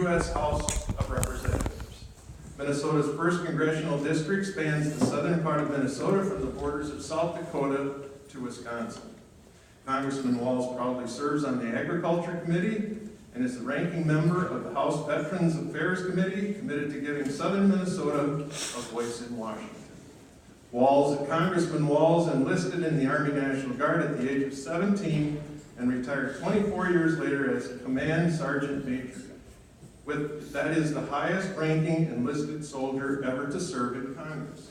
U.S. House of Representatives. Minnesota's 1st Congressional District spans the southern part of Minnesota from the borders of South Dakota to Wisconsin. Congressman Walz proudly serves on the Agriculture Committee and is the ranking member of the House Veterans Affairs Committee, committed to giving southern Minnesota a voice in Washington. Congressman Walz enlisted in the Army National Guard at the age of 17 and retired 24 years later as Command Sergeant Major. That is the highest ranking enlisted soldier ever to serve in Congress.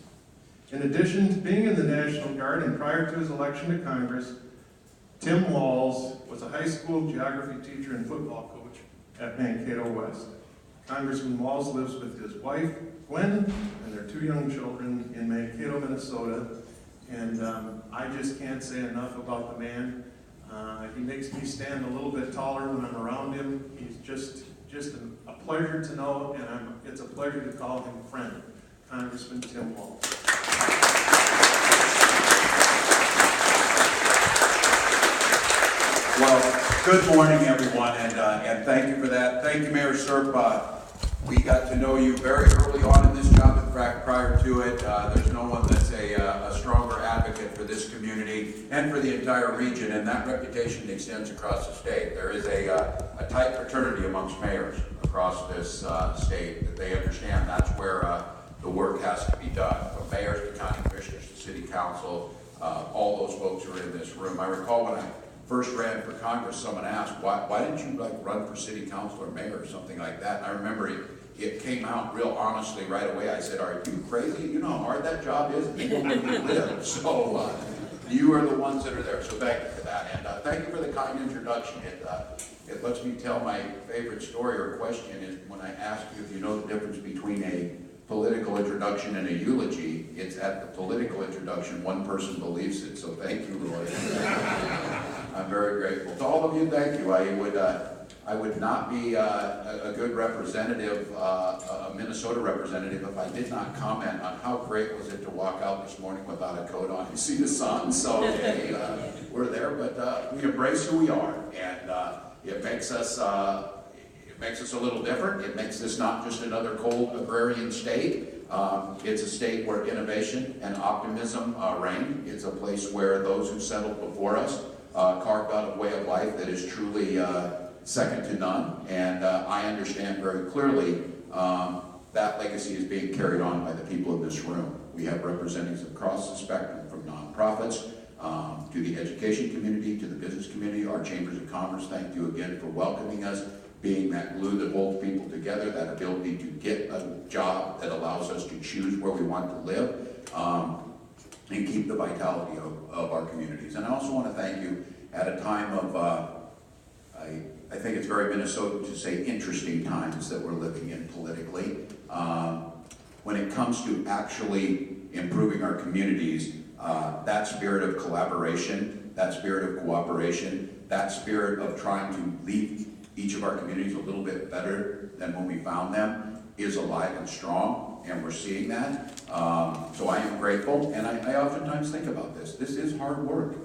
In addition to being in the National Guard and prior to his election to Congress, Tim Walz was a high school geography teacher and football coach at Mankato West. Congressman Walz lives with his wife, Gwen, and their 2 young children in Mankato, Minnesota. And I just can't say enough about the man. He makes me stand a little bit taller when I'm around him. He's just a pleasure to know, and it's a pleasure to call him friend, Congressman Tim Walz. Well, good morning, everyone, and thank you for that. Thank you, Mayor Serp. We got to know you very early on in this job. In fact, prior to it, there's no one that's a stronger advocate for this community and for the entire region, and that reputation extends across the state. There is a tight fraternity amongst mayors across this state that they understand that's where the work has to be done. From mayors to county commissioners to city council, all those folks who are in this room. I recall when I first ran for Congress, someone asked, why didn't you run for city council or mayor or something like that? And I remember it came out real honestly right away. I said, are you crazy? You know how hard that job is? People really live. So you are the ones that are there. So thank you for that. And thank you for the kind introduction. It lets me tell my favorite story or question is when I ask you if you know the difference between a political introduction and a eulogy. It's at the political introduction one person believes it. So thank you, Roy. I'm very grateful. To all of you, thank you. I would not be a good representative, a Minnesota representative, if I did not comment on how great was it to walk out this morning without a coat on and see the sun. So hey, we're there, but we embrace who we are, and it makes us a little different. It makes this not just another cold agrarian state. It's a state where innovation and optimism reign. It's a place where those who settled before us carved out a way of life that is truly second to none. And I understand very clearly that legacy is being carried on by the people in this room. We have representatives across the spectrum, from nonprofits to the education community, to the business community, our chambers of commerce. Thank you again for welcoming us, being that glue that holds people together, that ability to get a job that allows us to choose where we want to live, and keep the vitality of our communities. And I also want to thank you at a time of, I think it's very Minnesotan to say interesting times that we're living in politically. When it comes to actually improving our communities, that spirit of collaboration, that spirit of cooperation, that spirit of trying to leave each of our communities a little bit better than when we found them is alive and strong, and we're seeing that. So I am grateful, and I oftentimes think about this. This is hard work.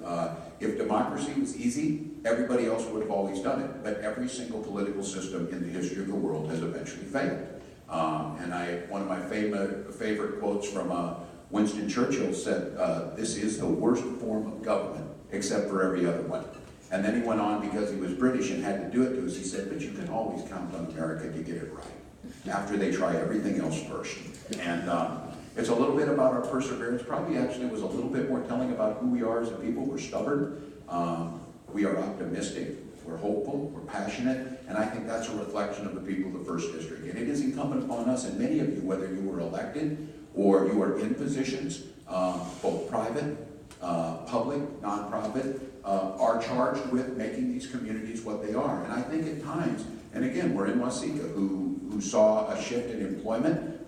If democracy was easy, everybody else would have always done it, but every single political system in the history of the world has eventually failed. And one of my favorite quotes from Winston Churchill said, this is the worst form of government, except for every other one. And then he went on, because he was British and had to do it to us, he said, but you can always count on America to get it right, after they try everything else first. And it's a little bit about our perseverance. Probably actually was a little bit more telling about who we are as a people. We're stubborn, we are optimistic, we're hopeful, we're passionate, and I think that's a reflection of the people of the 1st District. And it is incumbent upon us, and many of you, whether you were elected or you are in positions, both private, public, nonprofit, are charged with making these communities what they are. And I think at times, and again, we're in Waseca, who saw a shift in employment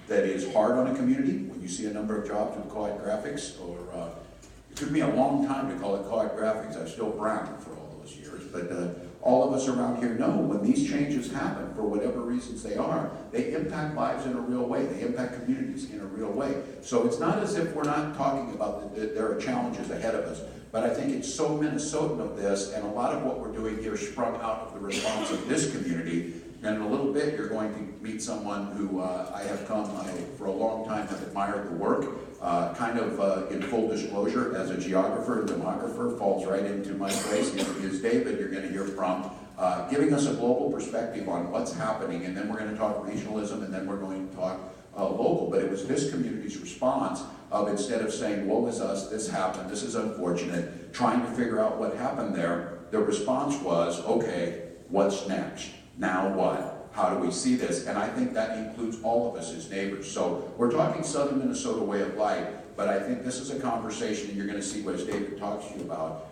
that is hard on a community. When you see a number of jobs with co-ed graphics, or it took me a long time to call it co-ed graphics. I'm still brown for all those years, but all of us around here know when these changes happen, for whatever reasons they are, they impact lives in a real way. They impact communities in a real way. So it's not as if we're not talking about that there are challenges ahead of us, but I think it's so Minnesotan of this, and a lot of what we're doing here sprung out of the response of this community, and a little bit, you're going to meet someone who I for a long time have admired the work. Kind of in full disclosure, as a geographer and demographer, falls right into my place. Is David, you're going to hear from, giving us a global perspective on what's happening, and then we're going to talk regionalism, and then we're going to talk local. But it was this community's response of, instead of saying, woe is us, this happened, this is unfortunate, trying to figure out what happened there, the response was, okay, what's next? Now what? How do we see this? And I think that includes all of us as neighbors. So we're talking Southern Minnesota way of life, but I think this is a conversation, and you're going to see what as David talks to you about.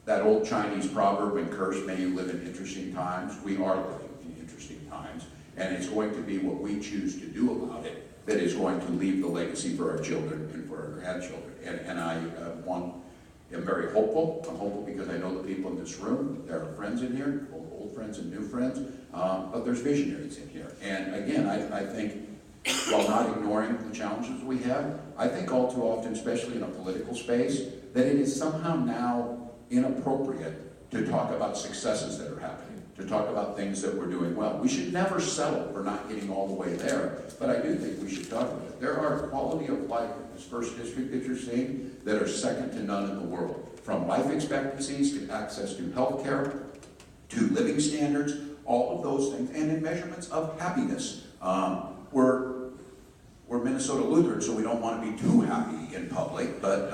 That old Chinese proverb and curse, may you live in interesting times. We are living in interesting times, and it's going to be what we choose to do about it that is going to leave the legacy for our children and for our grandchildren. And I am very hopeful. I'm hopeful because I know the people in this room. There are friends in here, old friends and new friends, but there's visionaries in here. And again, I think, while not ignoring the challenges we have, I think all too often, especially in a political space, that it is somehow now inappropriate to talk about successes that are happening, to talk about things that we're doing well. We should never settle for not getting all the way there, but I do think we should talk about it. There are quality of life in this first district that you're seeing that are second to none in the world, from life expectancies to access to health care, to living standards, all of those things, and in measurements of happiness. We're Minnesota Lutheran, so we don't want to be too happy in public, but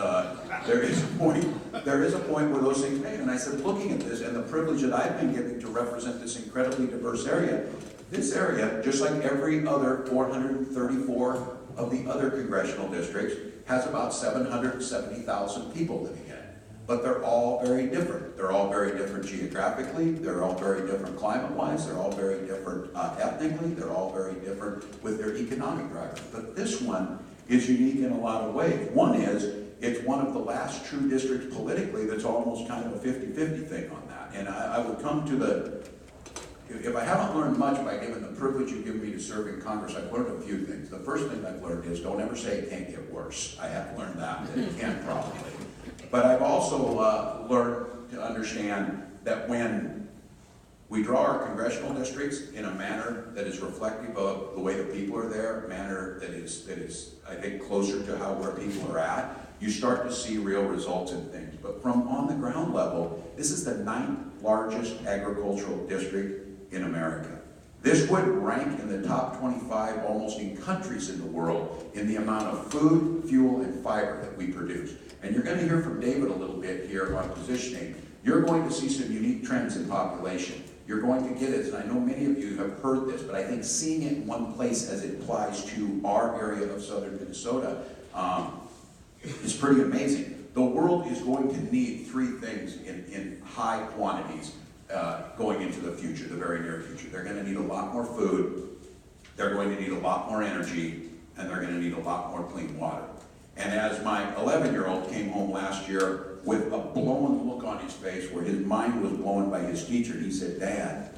there is a point where those things made. And I said, looking at this and the privilege that I've been given to represent this incredibly diverse area, this area, just like every other 434 of the other congressional districts, has about 770,000 people living in it. But they're all very different. They're all very different geographically. They're all very different climate-wise. They're all very different ethnically. They're all very different with their economic drivers. But this one is unique in a lot of ways. One is, it's one of the last true districts politically that's almost kind of a 50-50 thing on that. And I would come to if I haven't learned much by given the privilege you give me to serve in Congress, I've learned a few things. The first thing I've learned is don't ever say it can't get worse. I have learned that it can probably. But I've also learned to understand that when we draw our congressional districts in a manner that is reflective of the way the people are there, a manner that is, I think, closer to where people are at, you start to see real results in things. But from on the ground level, this is the 9th largest agricultural district in America. This would rank in the top 25 almost in countries in the world in the amount of food, fuel, and fiber that we produce. And you're going to hear from David a little bit here on positioning. You're going to see some unique trends in population. You're going to get it, and I know many of you have heard this, but I think seeing it in one place as it applies to our area of southern Minnesota is pretty amazing. The world is going to need 3 things in high quantities going into the future, the very near future. They're going to need a lot more food, they're going to need a lot more energy, and they're going to need a lot more clean water. And as my 11-year-old came home last year with a blown look on his face where his mind was blown by his teacher, he said, "Dad,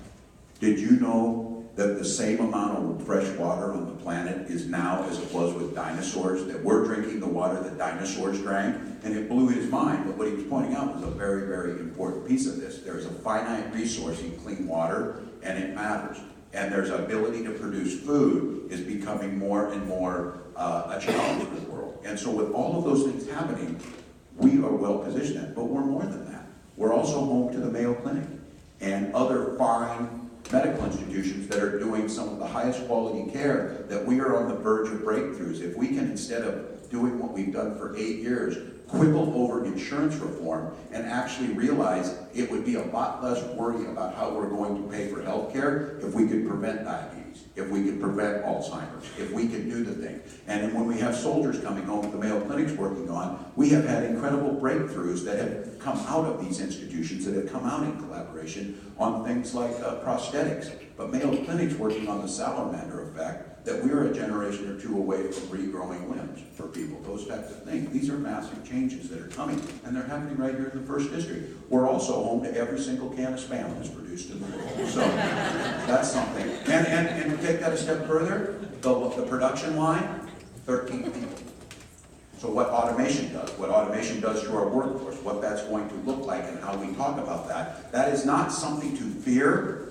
did you know that the same amount of fresh water on the planet is now as it was with dinosaurs, that we're drinking the water that dinosaurs drank?" And it blew his mind. But what he was pointing out was a very, very important piece of this. There's a finite resource in clean water, and it matters. And there's ability to produce food is becoming more and more a challenge in the world. And so with all of those things happening, we are well positioned. But we're more than that. We're also home to the Mayo Clinic and other fine medical institutions that are doing some of the highest quality care, that we are on the verge of breakthroughs. If we can, instead of doing what we've done for 8 years, quibble over insurance reform and actually realize it would be a lot less worry about how we're going to pay for health care if we could prevent diabetes, if we could prevent Alzheimer's, if we could do the thing. And when we have soldiers coming home that the Mayo Clinic's working on, we have had incredible breakthroughs that have come out of these institutions, that have come out in collaboration on things like prosthetics. But Mayo Clinic's working on the salamander effect, that we're a generation or 2 away from regrowing limbs for people, those types of things. These are massive changes that are coming, and they're happening right here in the 1st District. We're also home to every single can of Spam that's produced in the world. So that's something. And to take that a step further, the production line, 13 people. So what automation does to our workforce, what that's going to look like and how we talk about that, that is not something to fear.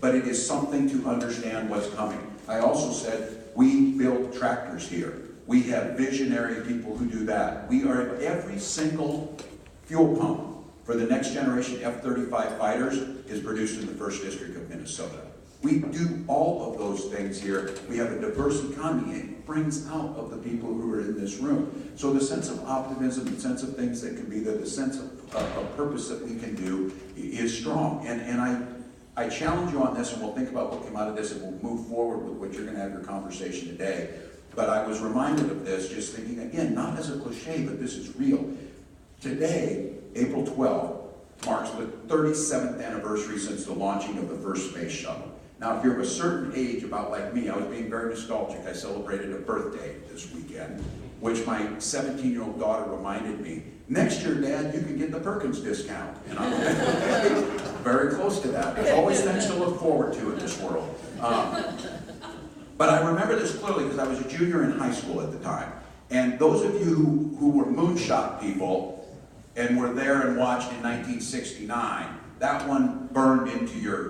but it is something to understand what's coming. I also said, we build tractors here. We have visionary people who do that. We are at every single fuel pump for the next generation F-35 fighters is produced in the 1st District of Minnesota. We do all of those things here. We have a diverse economy, and it brings out of the people who are in this room. So the sense of optimism, the sense of things that can be there, the sense of purpose that we can do is strong. And I challenge you on this, and we'll think about what came out of this, and we'll move forward with what you're going to have your conversation today. But I was reminded of this, just thinking, again, not as a cliche, but this is real. Today, April 12th, marks the 37th anniversary since the launching of the first space shuttle. Now, if you're of a certain age, about like me, I was being very nostalgic. I celebrated a birthday this weekend, which my 17-year-old daughter reminded me, next year, Dad, you can get the Perkins discount. And I'm very close to that. There's always things to look forward to in this world. But I remember this clearly because I was a junior in high school at the time. And those of you who were moonshot people and were there and watched in 1969, that one burned into your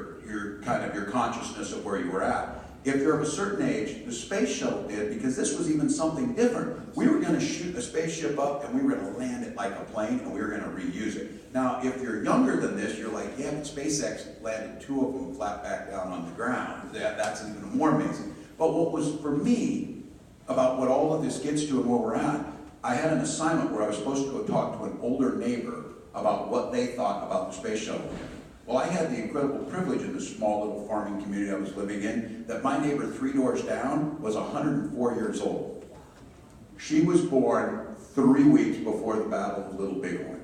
consciousness of where you were at. If you're of a certain age, the space shuttle did, because this was even something different. We were going to shoot a spaceship up and we were going to land it like a plane and we were going to reuse it. Now, if you're younger than this, you're like, yeah, but SpaceX landed 2 of them flat back down on the ground. That's even more amazing. But what was for me about what all of this gets to and where we're at, I had an assignment where I was supposed to go talk to an older neighbor about what they thought about the space shuttle. Well, I had the incredible privilege in this small little farming community I was living in that my neighbor 3 doors down was 104 years old. She was born 3 weeks before the Battle of Little Bighorn.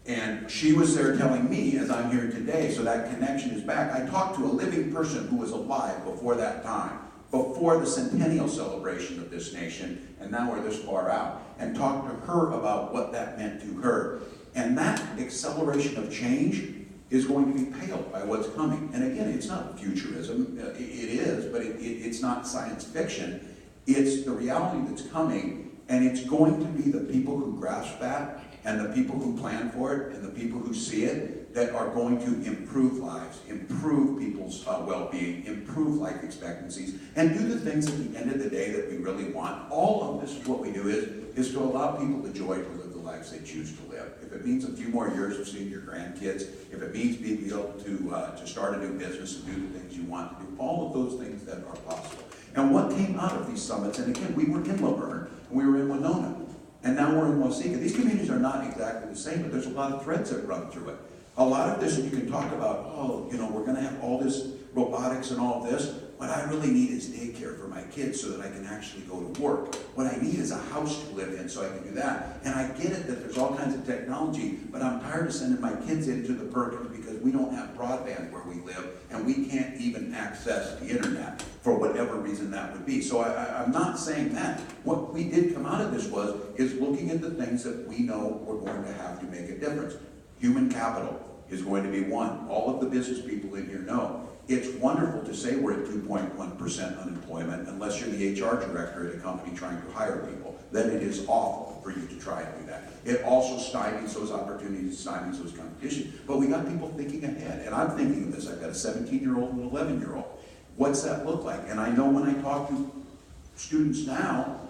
And she was there telling me, as I'm here today, so that connection is back. I talked to a living person who was alive before that time, before the centennial celebration of this nation, and now we're this far out, and talked to her about what that meant to her. And that acceleration of change is going to be paled by what's coming. And again, it's not futurism. It is, but it's not science fiction. It's the reality that's coming, and it's going to be the people who grasp that, and the people who plan for it, and the people who see it, that are going to improve lives, improve people's well-being, improve life expectancies, and do the things at the end of the day that we really want. All of this is what we do is to allow people the joy to live the lives they choose to live. If it means a few more years of seeing your grandkids, if it means being able to start a new business and do the things you want to do, all of those things that are possible. And what came out of these summits, and again, we were in Laverne, and we were in Winona, and now we're in Waseca. These communities are not exactly the same, but there's a lot of threads that run through it. A lot of this, and you can talk about, we're going to have all this robotics and all of this. What I really need is daycare for my kids so that I can actually go to work. What I need is a house to live in so I can do that. And I get it that there's all kinds of technology, but I'm tired of sending my kids into the Perkins because we don't have broadband where we live, and we can't even access the internet for whatever reason that would be. So I'm not saying that. What we did come out of this is looking at the things that we know we're going to have to make a difference. Human capital is going to be one. All of the business people in here know. It's wonderful to say we're at 2.1% unemployment unless you're the HR director at a company trying to hire people. Then it is awful for you to try and do that. It also stymies those opportunities, stymies those competitions. But we got people thinking ahead. And I'm thinking of this. I've got a 17-year-old and an 11-year-old. What's that look like? And I know when I talk to students now,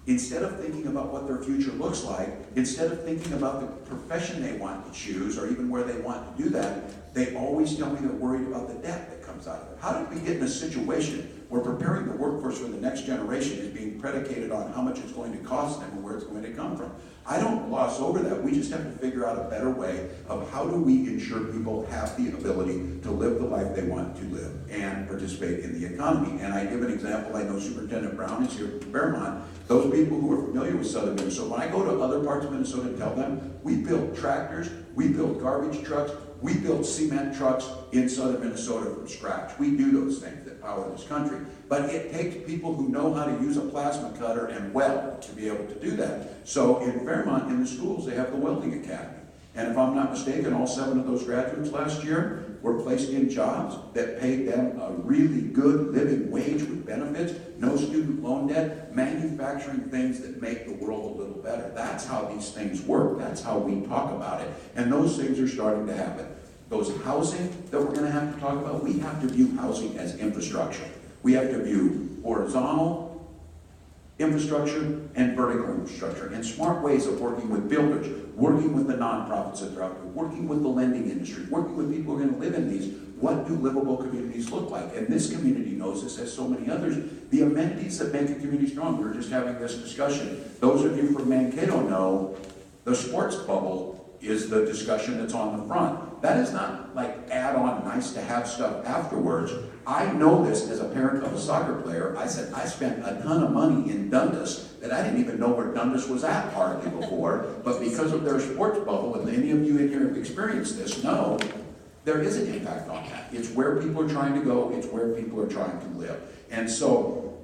instead of thinking about what their future looks like, instead of thinking about the profession they want to choose or even where they want to do that, they always tell me they're worried about the debt that comes out of it. How did we get in a situation where preparing the workforce for the next generation is being predicated on how much it's going to cost them and where it's going to come from? I don't gloss over that. We just have to figure out a better way of how do we ensure people have the ability to live the life they want to live and participate in the economy. And I give an example. I know Superintendent Brown is here from Fairmont. Those people who are familiar with Southern Minnesota, when I go to other parts of Minnesota and tell them, we build tractors, we build garbage trucks, we build cement trucks in Southern Minnesota from scratch. We do those things that power this country. But it takes people who know how to use a plasma cutter and weld to be able to do that. So in Fairmont, in the schools, they have the Welding Academy. And if I'm not mistaken, all 7 of those graduates last year were placed in jobs that paid them a really good living wage with benefits, no student loan debt, manufacturing things that make the world a little better. That's how these things work. That's how we talk about it. And those things are starting to happen. those housing that we're gonna have to talk about, we have to view housing as infrastructure. We have to view horizontal infrastructure and vertical infrastructure, and smart ways of working with builders, working with the nonprofits that are out there, working with the lending industry, working with people who are gonna live in these. What do livable communities look like? And this community knows this, as so many others. The amenities that make a community strong. We're just having this discussion. Those of you from Mankato know the sports bubble is the discussion that's on the front. That is not like add-on nice to have stuff afterwards. I know this as a parent of a soccer player. I said I spent a ton of money in Dundas that I didn't even know where Dundas was at hardly before, but because of their sports bubble, and any of you in here have experienced this, know there is an impact on that. It's where people are trying to go, it's where people are trying to live. And so,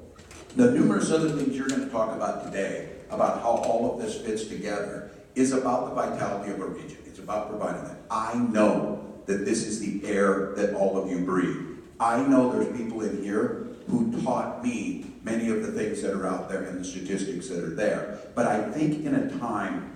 the numerous other things you're going to talk about today, about how all of this fits together, is about the vitality of a region. It's about providing that. I know that this is the air that all of you breathe. I know there's people in here who taught me many of the things that are out there and the statistics that are there. But I think in a time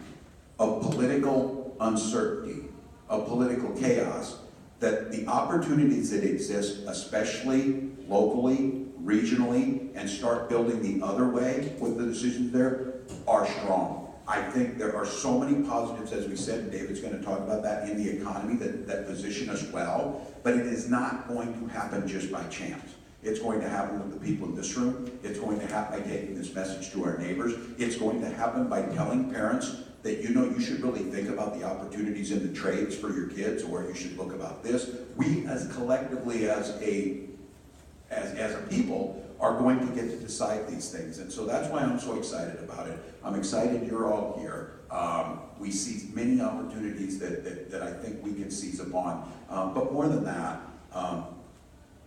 of political uncertainty, of political chaos, that the opportunities that exist, especially locally, regionally, and start building the other way with the decisions there, are strong. I think there are so many positives, as we said, and David's going to talk about that, in the economy that position us well, but it is not going to happen just by chance. It's going to happen with the people in this room. It's going to happen by taking this message to our neighbors. It's going to happen by telling parents that you should really think about the opportunities in the trades for your kids, or you should look about this. We as collectively as a people are going to get to decide these things. And so that's why I'm so excited about it. I'm excited you're all here. We see many opportunities that I think we can seize upon. But more than that,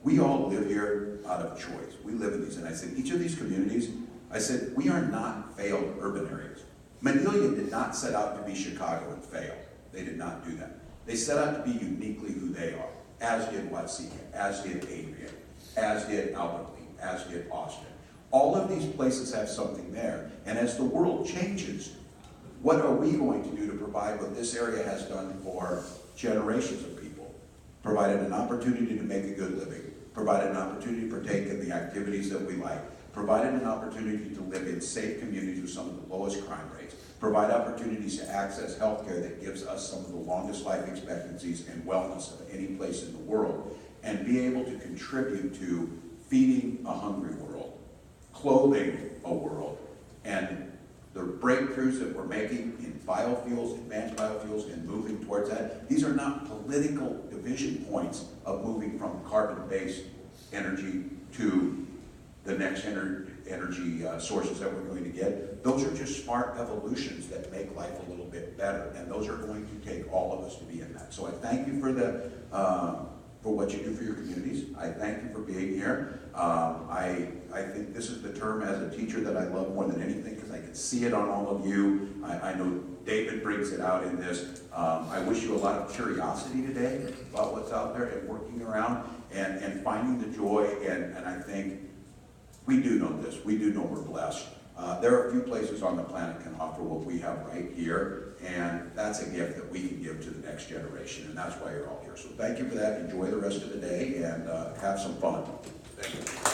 we all live here out of choice. We live in these, and I said, each of these communities, I said, we are not failed urban areas. Manila did not set out to be Chicago and fail. They did not do that. They set out to be uniquely who they are, as did Waseca, as did Adrian, as did Albertine, as did Austin. All of these places have something there. And as the world changes, what are we going to do to provide what this area has done for generations of people? Provided an opportunity to make a good living, provided an opportunity to partake in the activities that we like, provided an opportunity to live in safe communities with some of the lowest crime rates, provide opportunities to access health care that gives us some of the longest life expectancies and wellness of any place in the world, and be able to contribute to feeding a hungry world, clothing a world, and the breakthroughs that we're making in biofuels, advanced biofuels, and moving towards that. These are not political division points of moving from carbon-based energy to the next energy sources that we're going to get. Those are just smart evolutions that make life a little bit better, and those are going to take all of us to be in that. So I thank you for for what you do for your communities. I thank you for being here. I think this is the term as a teacher that I love more than anything, because I can see it on all of you. I know David brings it out in this. I wish you a lot of curiosity today about what's out there and working around and finding the joy, and I think we do know this. We do know we're blessed. There are a few places on the planet can offer what we have right here, and that's a gift that we can give to the next generation, and that's why you're all here. So thank you for that. Enjoy the rest of the day, and have some fun. Thank you.